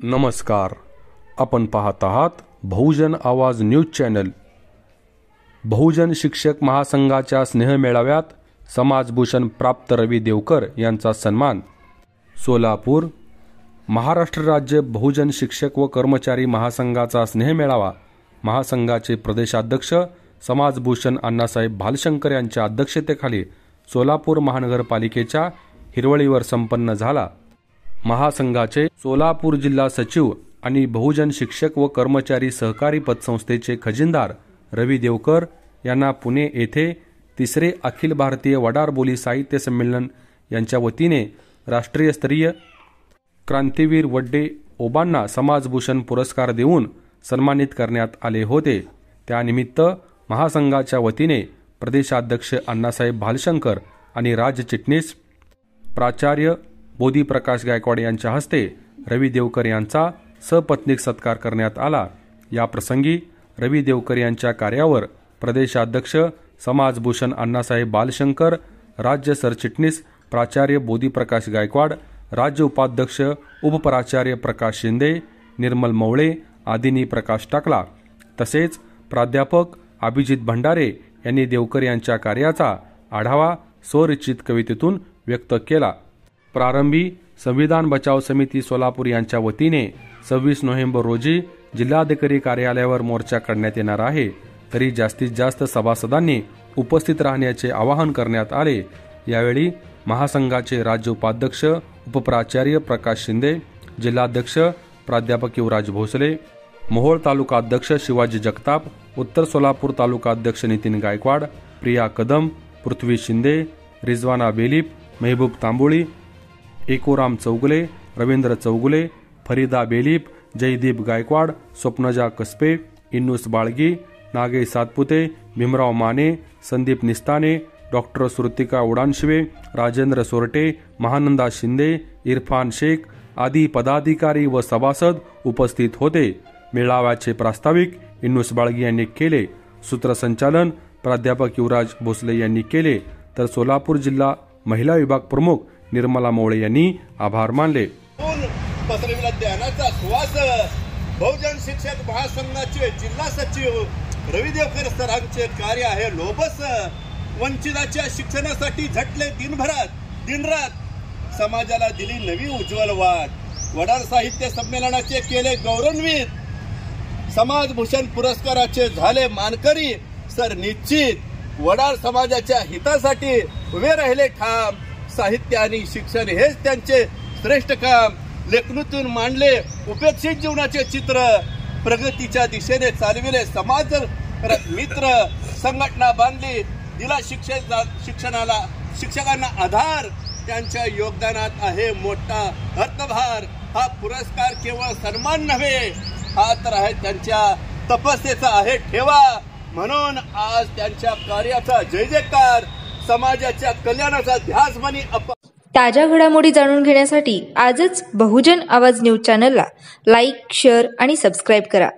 नमस्कार. आपण पाहत आहात बहुजन आवाज न्यूज चॅनल. बहुजन शिक्षक महासंघाच्या स्नेहमेळाव्यात समाजभूषण प्राप्त रवी देवकर यांचा सन्मान. सोलापूर. महाराष्ट्र राज्य बहुजन शिक्षक व कर्मचारी महासंघाचा स्नेहमेळावा महासंघाचे प्रदेशाध्यक्ष समाजभूषण अण्णासाहेब भालशंकर यांच्या अध्यक्षतेखाली सोलापूर महानगरपालिकेच्या हिरवळीवर संपन्न झाला. महासंघाचे सोलापूर जिल्हा सचिव आणि बहुजन शिक्षक व कर्मचारी सहकारी पतसंस्थेचे खजिनदार रवी देवकर यांना पुणे येथे तिसरे अखिल भारतीय वडार बोली साहित्य संमेलन यांच्या वतीने राष्ट्रीयस्तरीय क्रांतीवीर वड्डे ओबांना समाजभूषण पुरस्कार देऊन सन्मानित करण्यात आले होते. त्यानिमित्त महासंघाच्या वतीने प्रदेशाध्यक्ष अण्णासाहेब भालशंकर आणि राज्य चिटणीस प्राचार्य बोधीप्रकाश गायकवाड यांच्या हस्ते रवी देवकर यांचा सपत्नीक सत्कार करण्यात आला. या प्रसंगी रवी देवकर यांच्या कार्यावर प्रदेशाध्यक्ष समाजभूषण अण्णासाहेब भालशंकर, राज्य सरचिटणीस प्राचार्य बोधीप्रकाश गायकवाड, राज्य उपाध्यक्ष उपप्राचार्य प्रकाश शिंदे, निर्मल मवळे आदींनी प्रकाश टाकला. तसेच प्राध्यापक अभिजित भंडारे यांनी देवकर यांच्या कार्याचा आढावा स्वरचित कवितेतून व्यक्त केला. प्रारंभी संविधान बचाव समिती सोलापूर यांच्या वतीने 26 नोव्हेंबर रोजी जिल्हाधिकारी कार्यालयावर मोर्चा काढण्यात येणार आहे. तरी जास्तीत जास्त सभासदांनी उपस्थित राहण्याचे आवाहन करण्यात आले. यावेळी महासंघाचे राज्य उपाध्यक्ष उपप्राचार्य प्रकाश शिंदे, जिल्हाध्यक्ष प्राध्यापक युवराज भोसले, मोहोळ तालुका अध्यक्ष शिवाजी जगताप, उत्तर सोलापूर तालुका अध्यक्ष नितीन गायकवाड, प्रिया कदम, पृथ्वी शिंदे, रिजवाना बेलीप, मेहबूब तांबोळी, एकोराम चौगुले, रवींद्र चौगुले, फरीदा बेलीप, जयदीप गायकवाड, स्वप्नजा कसपे, इन्नूस बाळगी, नागेश सातपुते, भीमराव माने, संदीप निस्ताने, डॉक्टर श्रुतिका उडानशिवे, राजेंद्र सोरटे, महानंदा शिंदे, इरफान शेख आदी पदाधिकारी व सभासद उपस्थित होते. मेळाव्याचे प्रास्ताविक इन्नूस बाळगी यांनी केले. सूत्रसंचालन प्राध्यापक युवराज भोसले यांनी केले. तर सोलापूर जिल्हा महिला विभाग प्रमुख निर्मला मवळे यांनी आभार मानले. पसरविला ज्ञानाचा सुवास बहुजन शिक्षक महासंघाचे जिल्हा सचिव रवी देवकर सरांचे कार्य आहे लोभस. वंचिताच्या शिक्षणासाठी झटले दिनरात समाजाला दिली नवी उज्ज्वल वाट. वडार साहित्य संमेलनाचे केले गौरवान्वित. समाजभूषण पुरस्काराचे झाले मानकरी सर निश्चित. वडार समाजाच्या हितासाठी उभे राहिले ठाम. साहित्य आणि शिक्षण हेच त्यांचे श्रेष्ठ काम. लेखणीतून मांडले उपेक्षित जीवनाचे चित्र. प्रगतीच्या दिशेने चालविले समाज मित्र. संघटना बांधली, दिला शिक्षकांना आधार. त्यांच्या योगदानात आहे मोठा अर्थभार. हा पुरस्कार केवळ सन्मान नव्हे, हा तर आहे त्यांच्या तपस्येचा आहे ठेवा. म्हणून आज त्यांच्या कार्याचा जय जयकार, समाजाच्या कल्याणाचा ध्यास बनी. ताज्या घडामोडी जाणून घेण्यासाठी आजच बहुजन आवाज न्यूज चॅनलला लाईक, शेअर आणि सबस्क्राईब करा.